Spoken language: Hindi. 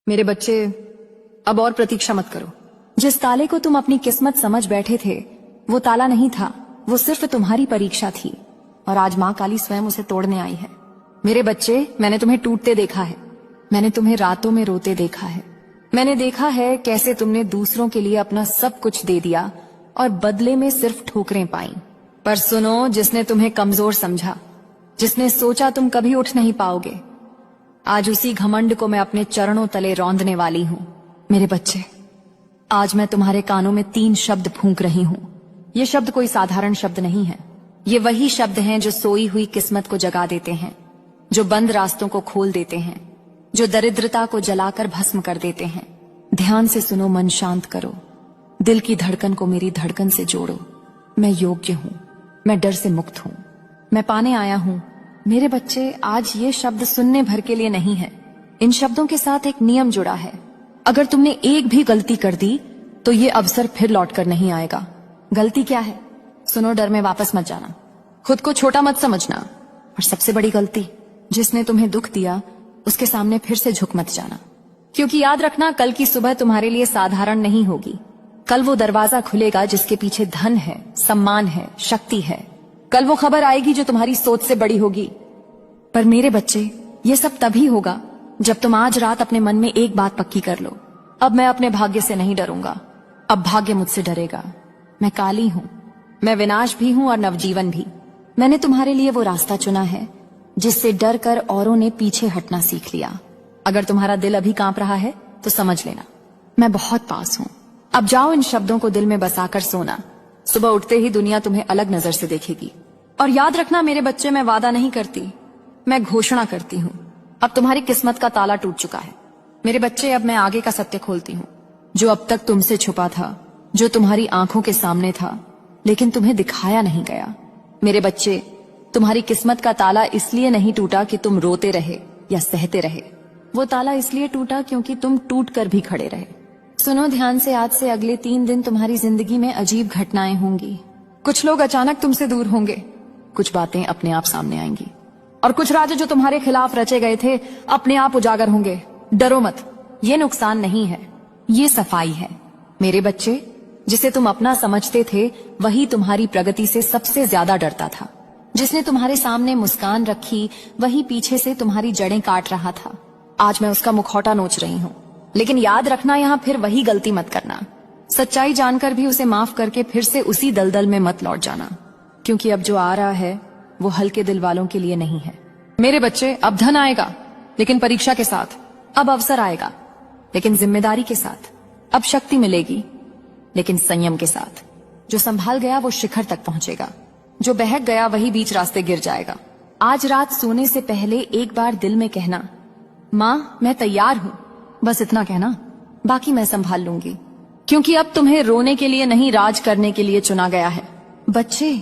मेरे बच्चे, अब और प्रतीक्षा मत करो। जिस ताले को तुम अपनी किस्मत समझ बैठे थे, वो ताला नहीं था, वो सिर्फ तुम्हारी परीक्षा थी। और आज माँ काली स्वयं उसे तोड़ने आई है। मेरे बच्चे, मैंने तुम्हें टूटते देखा है, मैंने तुम्हें रातों में रोते देखा है, मैंने देखा है कैसे तुमने दूसरों के लिए अपना सब कुछ दे दिया और बदले में सिर्फ ठोकरें पाई। पर सुनो, जिसने तुम्हें कमजोर समझा, जिसने सोचा तुम कभी उठ नहीं पाओगे, आज उसी घमंड को मैं अपने चरणों तले रौंदने वाली हूँ। मेरे बच्चे, आज मैं तुम्हारे कानों में 3 शब्द फूंक रही हूँ। ये शब्द कोई साधारण शब्द नहीं है। ये वही शब्द हैं जो सोई हुई किस्मत को जगा देते हैं, जो बंद रास्तों को खोल देते हैं, जो दरिद्रता को जलाकर भस्म कर देते हैं। ध्यान से सुनो, मन शांत करो, दिल की धड़कन को मेरी धड़कन से जोड़ो। मैं योग्य हूँ, मैं डर से मुक्त हूँ, मैं पाने आया हूँ। मेरे बच्चे, आज ये शब्द सुनने भर के लिए नहीं है। इन शब्दों के साथ एक नियम जुड़ा है। अगर तुमने एक भी गलती कर दी तो ये अवसर फिर लौट कर नहीं आएगा। गलती क्या है? सुनो, डर में वापस मत जाना, खुद को छोटा मत समझना, और सबसे बड़ी गलती, जिसने तुम्हें दुख दिया उसके सामने फिर से झुक मत जाना। क्योंकि याद रखना, कल की सुबह तुम्हारे लिए साधारण नहीं होगी। कल वो दरवाजा खुलेगा जिसके पीछे धन है, सम्मान है, शक्ति है। कल वो खबर आएगी जो तुम्हारी सोच से बड़ी होगी। पर मेरे बच्चे, ये सब तभी होगा जब तुम आज रात अपने मन में एक बात पक्की कर लो, अब मैं अपने भाग्य से नहीं डरूंगा, अब भाग्य मुझसे डरेगा। मैं काली हूँ, मैं विनाश भी हूँ और नवजीवन भी। मैंने तुम्हारे लिए वो रास्ता चुना है जिससे डर कर औरों ने पीछे हटना सीख लिया। अगर तुम्हारा दिल अभी कांप रहा है तो समझ लेना, मैं बहुत पास हूँ। अब जाओ, इन शब्दों को दिल में बसाकर सोना। सुबह उठते ही दुनिया तुम्हें अलग नजर से देखेगी। और याद रखना मेरे बच्चे, मैं वादा नहीं करती, मैं घोषणा करती हूँ। अब तुम्हारी किस्मत का ताला टूट चुका है। मेरे बच्चे, अब मैं आगे का सत्य खोलती हूँ, जो अब तक तुमसे छुपा था, जो तुम्हारी आंखों के सामने था लेकिन तुम्हें दिखाया नहीं गया। मेरे बच्चे, तुम्हारी किस्मत का ताला इसलिए नहीं टूटा कि तुम रोते रहे या सहते रहे। वो ताला इसलिए टूटा क्योंकि तुम टूट कर भी खड़े रहे। सुनो ध्यान से, आज से अगले 3 दिन तुम्हारी जिंदगी में अजीब घटनाएं होंगी। कुछ लोग अचानक तुमसे दूर होंगे, कुछ बातें अपने आप सामने आएंगी, और कुछ राज जो तुम्हारे खिलाफ रचे गए थे अपने आप उजागर होंगे। डरो मत, ये नुकसान नहीं है, ये सफाई है। मेरे बच्चे, जिसे तुम अपना समझते थे वही तुम्हारी प्रगति से सबसे ज्यादा डरता था। जिसने तुम्हारे सामने मुस्कान रखी वही पीछे से तुम्हारी जड़ें काट रहा था। आज मैं उसका मुखौटा नोच रही हूँ, लेकिन याद रखना, यहाँ फिर वही गलती मत करना। सच्चाई जानकर भी उसे माफ करके फिर से उसी दलदल में मत लौट जाना, क्योंकि अब जो आ रहा है वो हल्के दिल वालों के लिए नहीं है। मेरे बच्चे, अब धन आएगा लेकिन परीक्षा के साथ। अब अवसर आएगा लेकिन जिम्मेदारी के साथ। अब शक्ति मिलेगी लेकिन संयम के साथ। जो संभाल गया वो शिखर तक पहुंचेगा, जो बहक गया वही बीच रास्ते गिर जाएगा। आज रात सोने से पहले एक बार दिल में कहना, माँ मैं तैयार हूँ। बस इतना कहना, बाकी मैं संभाल लूंगी। क्योंकि अब तुम्हें रोने के लिए नहीं, राज करने के लिए चुना गया है। बच्चे,